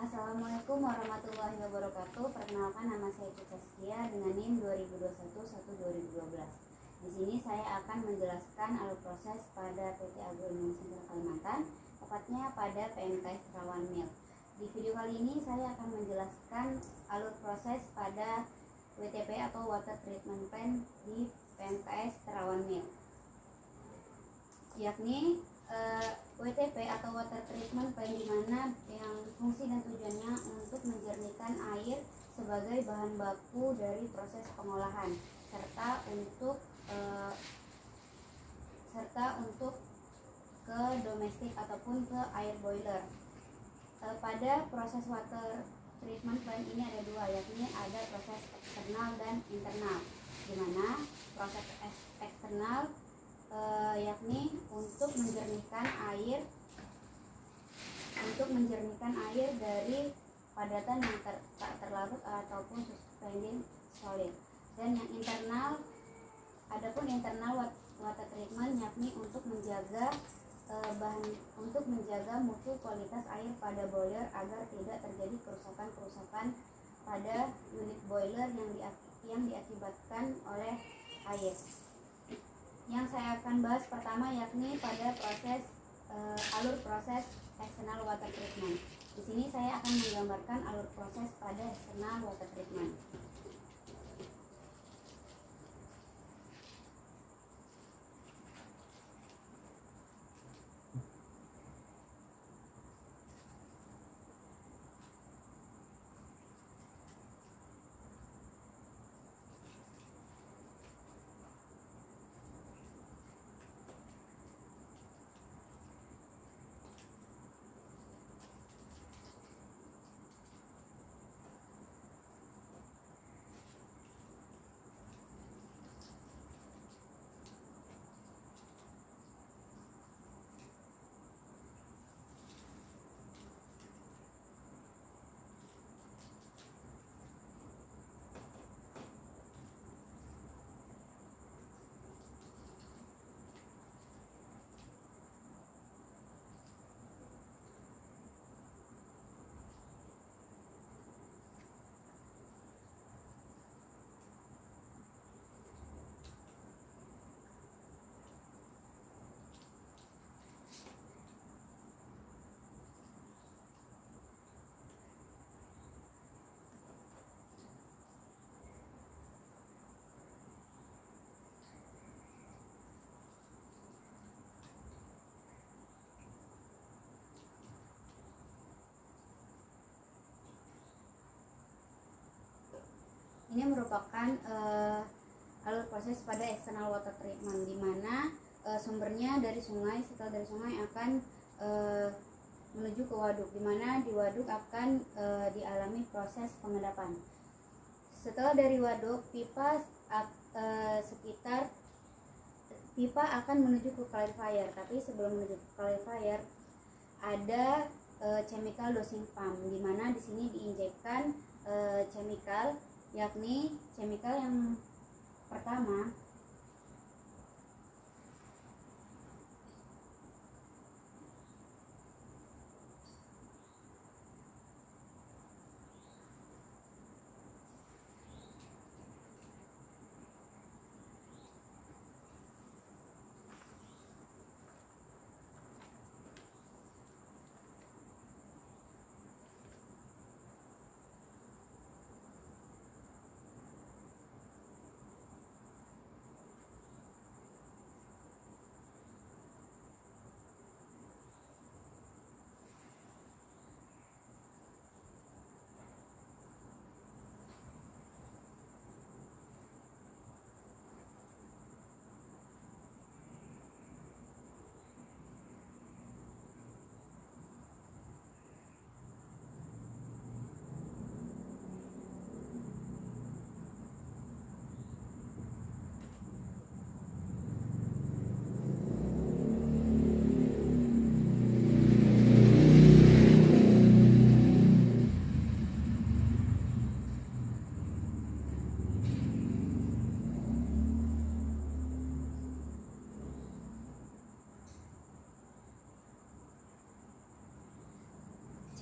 Assalamualaikum warahmatullahi wabarakatuh. Perkenalkan, nama saya Cica Skia dengan NIM 2021-12012. Di sini saya akan menjelaskan alur proses pada PT Agroindonesia Kalimantan, tepatnya pada PMKS Terawan Mill. Di video kali ini saya akan menjelaskan alur proses pada WTP atau Water Treatment Plant di PMKS Terawan Mill, yakni WTP atau Water Treatment Plant, di mana yang fungsi dan tujuannya untuk menjernihkan air sebagai bahan baku dari proses pengolahan serta untuk ke domestik ataupun ke air boiler. Pada proses water treatment plant ini ada dua, yakni ada proses eksternal dan internal, di mana proses eksternal yakni untuk menjernihkan air dari padatan yang tak terlarut ataupun suspended solid. Dan yang internal, adapun internal water treatment yakni untuk menjaga mutu kualitas air pada boiler agar tidak terjadi kerusakan pada unit boiler yang diakibatkan oleh air. Yang saya akan bahas pertama yakni pada alur proses external water treatment. Di sini saya akan menggambarkan alur proses pada external water treatment. Ini merupakan alur proses pada external water treatment, di mana sumbernya dari sungai. Setelah dari sungai akan menuju ke waduk, di mana di waduk akan dialami proses pengendapan. Setelah dari waduk, pipa akan menuju ke clarifier. Tapi sebelum menuju ke clarifier ada chemical dosing pump, di mana di sini diinjekkan chemical, yakni chemical yang pertama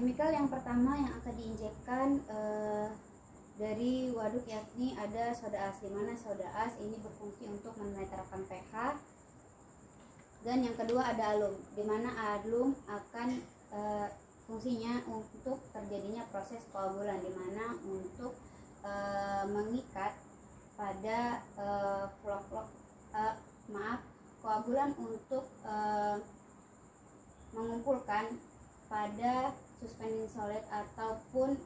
Chemical yang pertama yang akan diinjekkan dari waduk yakni ada soda as, di mana soda as ini berfungsi untuk menetralkan pH. Dan yang kedua ada alum, di mana alum akan fungsinya untuk terjadinya proses koagulan, di mana untuk mengikat pada koagulan untuk mengumpulkan pada suspending solid ataupun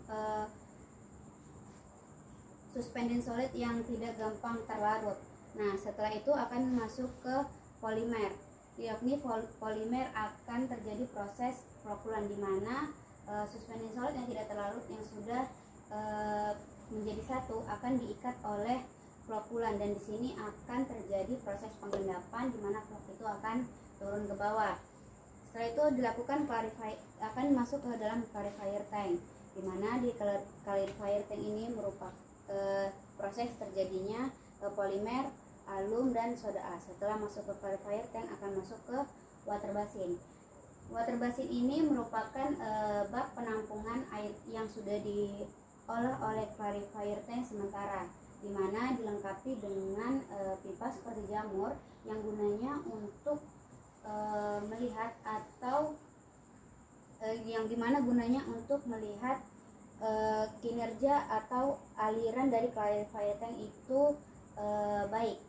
suspending solid yang tidak gampang terlarut. Nah, setelah itu akan masuk ke polimer, yakni polimer akan terjadi proses flokulan, di mana suspending solid yang tidak terlarut yang sudah menjadi satu akan diikat oleh flokulan, dan di sini akan terjadi proses penggendapan, di mana flok itu akan turun ke bawah. Setelah itu dilakukan akan masuk ke dalam clarifier tank, di mana di clarifier tank ini merupakan proses terjadinya polimer, alum, dan soda as. Setelah masuk ke clarifier tank akan masuk ke water basin. Water basin ini merupakan bak penampungan air yang sudah diolah oleh clarifier tank sementara, di mana dilengkapi dengan pipa seperti jamur yang gunanya untuk melihat atau yang dimana gunanya untuk melihat kinerja atau aliran dari clarifier tank itu baik.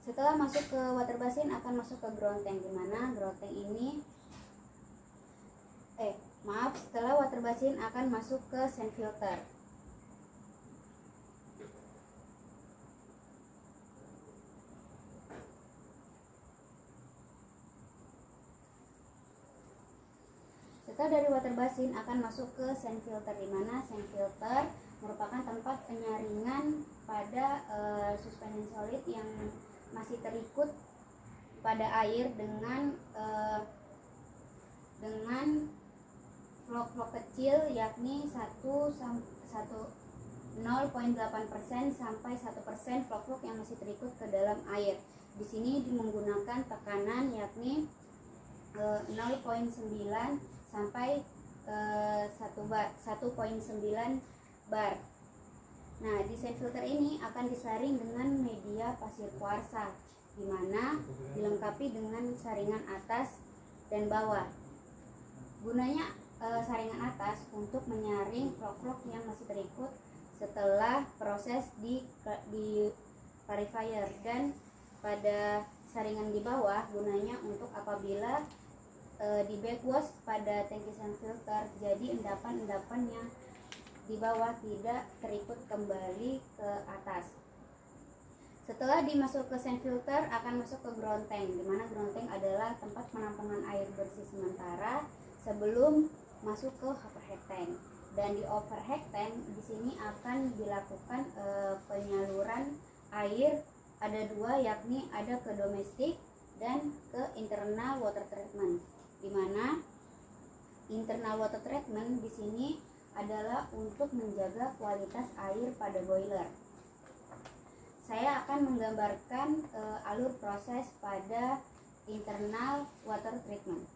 Setelah masuk ke water basin akan masuk ke ground tank, di mana ground tank ini setelah water basin akan masuk ke sand filter. Setelah dari water basin akan masuk ke sand filter, di mana sand filter merupakan tempat penyaringan pada suspending solid yang masih terikut pada air dengan flok-flok kecil, yakni 0,8% sampai 1% flok-flok yang masih terikut ke dalam air. Di sini menggunakan tekanan yakni 0,9 sampai 1,9 bar. Nah, di sand filter ini akan disaring dengan media pasir kuarsa, di mana dilengkapi dengan saringan atas dan bawah. Gunanya saringan atas untuk menyaring flok-flok yang masih terikut setelah proses di clarifier, dan pada saringan di bawah gunanya untuk apabila di backwash pada tangki sand filter, jadi endapan-endapan yang di bawah tidak terikut kembali ke atas. Setelah dimasuk ke sand filter akan masuk ke ground tank, di mana ground tank adalah tempat penampungan air bersih sementara sebelum masuk ke overhead tank. Dan di overhead tank di sini akan dilakukan penyaluran air, ada dua, yakni ada ke domestik dan ke internal water treatment, di mana internal water treatment di sini adalah untuk menjaga kualitas air pada boiler. Saya akan menggambarkan alur proses pada internal water treatment.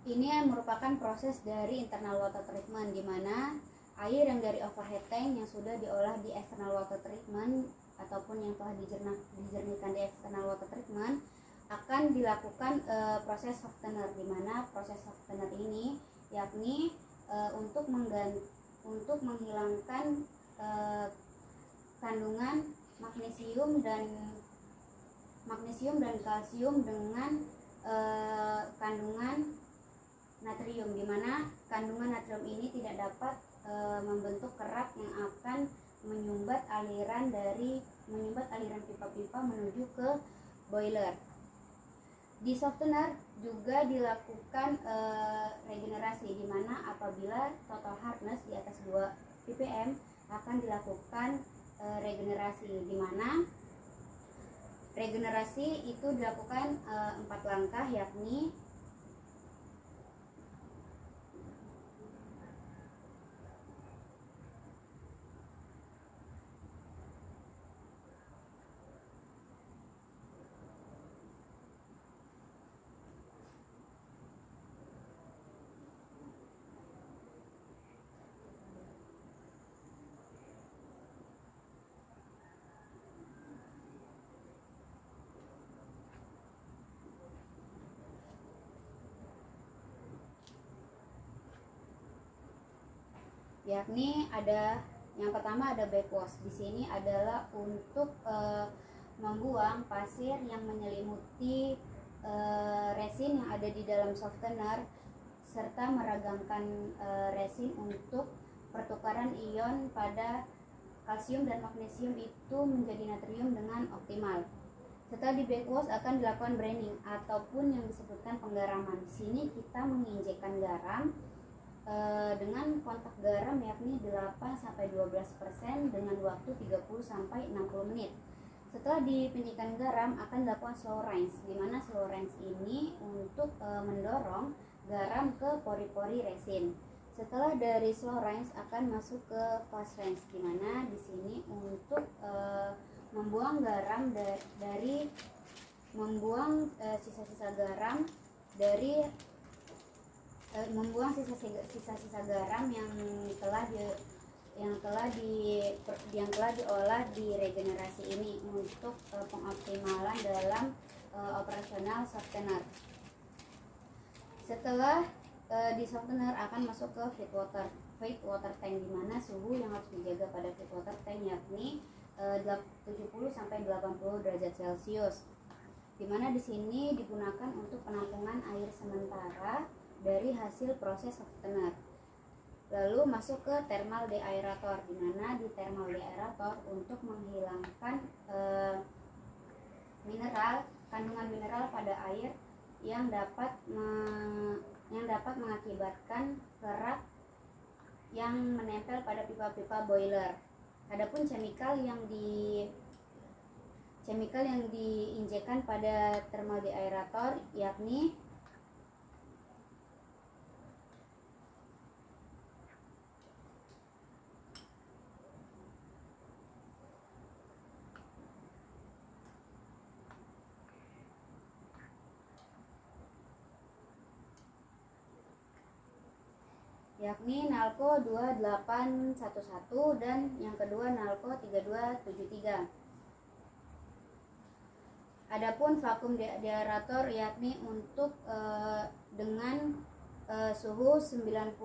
Ini merupakan proses dari internal water treatment, di mana air yang dari overhead tank yang sudah diolah di external water treatment ataupun yang telah dijernihkan di external water treatment akan dilakukan proses softener, di mana proses softener ini yakni untuk menghilangkan kandungan magnesium dan kalsium dengan kandungan natrium, di mana kandungan natrium ini tidak dapat membentuk kerak yang akan menyumbat aliran pipa-pipa menuju ke boiler. Di softener juga dilakukan regenerasi, di mana apabila total hardness di atas 2 ppm akan dilakukan regenerasi, di mana regenerasi itu dilakukan 4 langkah, yakni ada yang pertama ada backwash. Di sini adalah untuk membuang pasir yang menyelimuti resin yang ada di dalam softener, serta meragamkan resin untuk pertukaran ion pada kalsium dan magnesium itu menjadi natrium dengan optimal. Setelah di backwash akan dilakukan braining ataupun yang disebutkan penggaraman. Di sini kita menginjekkan garam dengan kontak garam yakni 8-12% dengan waktu 30-60 menit. Setelah dipinjikkan garam akan dilakukan slow rinse, di mana slow rinse ini untuk mendorong garam ke pori-pori resin. Setelah dari slow rinse akan masuk ke fast rinse, di mana di sini untuk membuang garam sisa-sisa garam dari sisa-sisa garam yang telah diolah di regenerasi ini untuk pengoptimalan dalam operasional softener. Setelah di softener akan masuk ke feed water tank, di mana suhu yang harus dijaga pada feed water tank yakni 70-80 derajat Celcius, di mana di sini digunakan untuk penampungan air sementara dari hasil proses softener. Lalu masuk ke thermal deaerator, di mana di thermal deaerator untuk menghilangkan kandungan mineral pada air yang dapat mengakibatkan kerak yang menempel pada pipa-pipa boiler. Adapun chemical yang diinjekkan pada thermal deaerator yakni nalco 2811 dan yang kedua nalco 3273. Adapun vakum deaerator yakni untuk dengan suhu 90-100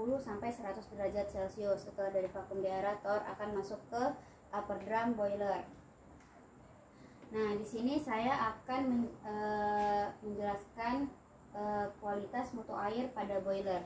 derajat Celcius. Setelah dari vakum deaerator akan masuk ke upper drum boiler. Nah, di sini saya akan menjelaskan kualitas mutu air pada boiler.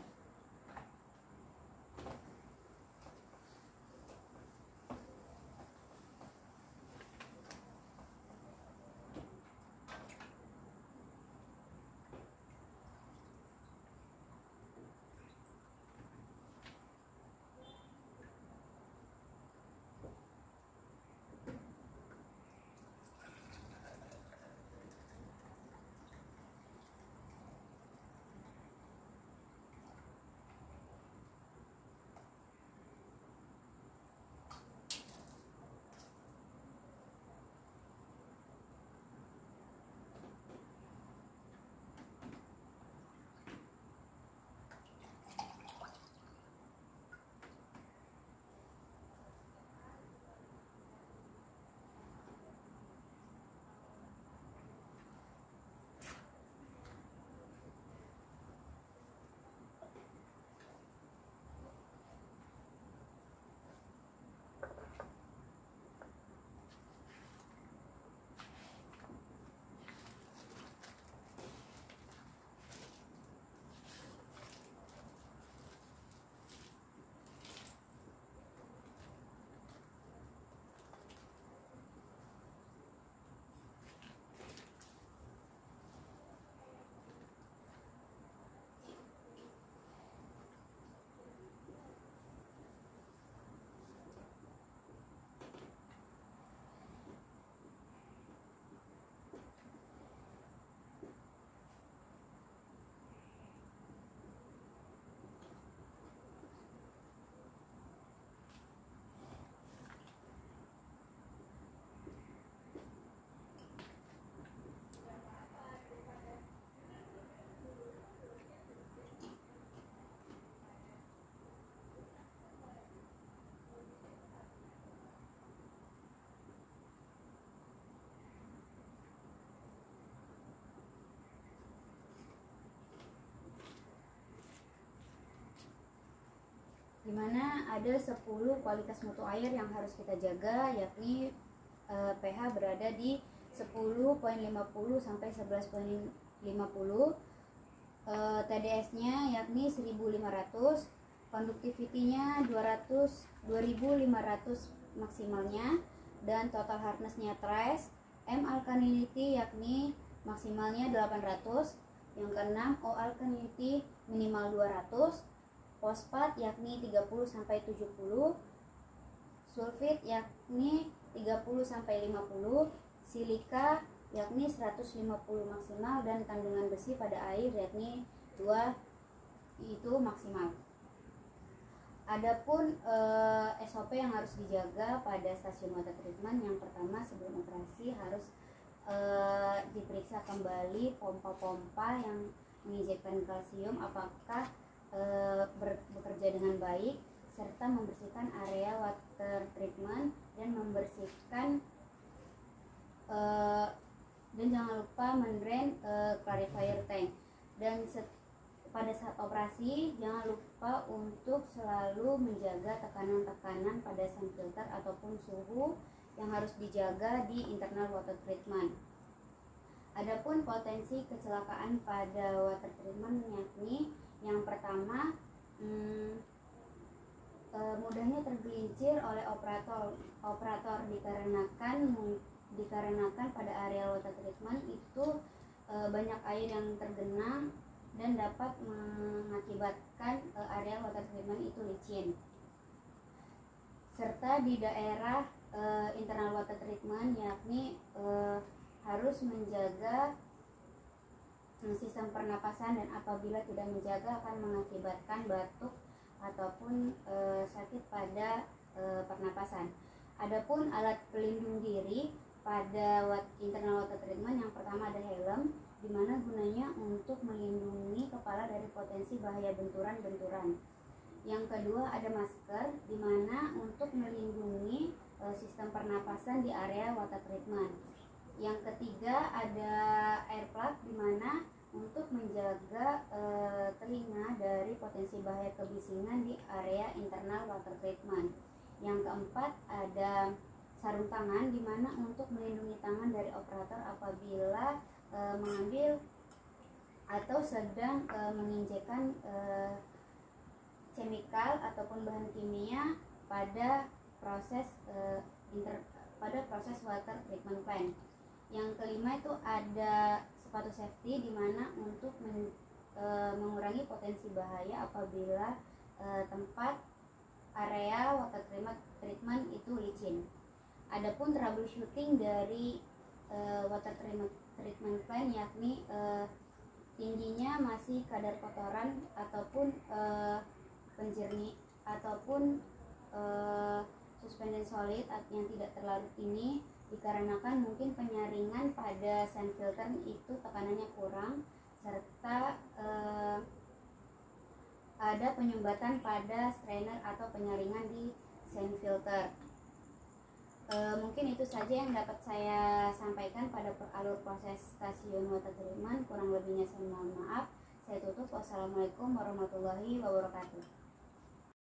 dimana ada 10 kualitas mutu air yang harus kita jaga, yakni pH berada di 10.50 sampai 11.50, TDS-nya yakni 1500, konduktivitinya 2500 maksimalnya, dan total hardness-nya trace, M-alkalinity yakni maksimalnya 800, yang keenam O-alkalinity minimal 200, fosfat yakni 30 sampai 70, sulfit yakni 30 sampai 50, silika yakni 150 maksimal, dan kandungan besi pada air yakni 2 itu maksimal. Adapun SOP yang harus dijaga pada stasiun water treatment, yang pertama sebelum operasi harus diperiksa kembali pompa-pompa yang menginjekkan kalsium apakah bekerja dengan baik, serta membersihkan area water treatment dan membersihkan dan jangan lupa mendrain clarifier tank. Dan pada saat operasi jangan lupa untuk selalu menjaga tekanan-tekanan pada sand filter ataupun suhu yang harus dijaga di internal water treatment. Adapun potensi kecelakaan pada water treatment yakni yang pertama, mudahnya tergelincir oleh operator dikarenakan pada area water treatment itu banyak air yang tergenang dan dapat mengakibatkan area water treatment itu licin. Serta di daerah internal water treatment yakni harus menjaga sistem pernapasan, dan apabila tidak menjaga akan mengakibatkan batuk ataupun sakit pada pernapasan. Adapun alat pelindung diri pada internal water treatment, yang pertama ada helm, di mana gunanya untuk melindungi kepala dari potensi bahaya benturan-benturan. Yang kedua ada masker, di mana untuk melindungi sistem pernapasan di area water treatment. Yang ketiga ada air plug, di mana untuk menjaga telinga dari potensi bahaya kebisingan di area internal water treatment. Yang keempat ada sarung tangan, di mana untuk melindungi tangan dari operator apabila mengambil atau sedang menginjekkan chemical ataupun bahan kimia pada proses water treatment plant. Yang kelima itu ada sepatu safety, di mana untuk mengurangi potensi bahaya apabila tempat area water treatment itu licin. Adapun troubleshooting dari water treatment plant yakni tingginya masih kadar kotoran ataupun penjernih ataupun suspended solid yang tidak terlarut ini dikarenakan mungkin penyaringan pada sand filter itu tekanannya kurang, serta ada penyumbatan pada strainer atau penyaringan di sand filter. Mungkin itu saja yang dapat saya sampaikan pada alur proses stasiun water treatment. Kurang lebihnya saya mohon maaf. Saya tutup. Wassalamualaikum warahmatullahi wabarakatuh.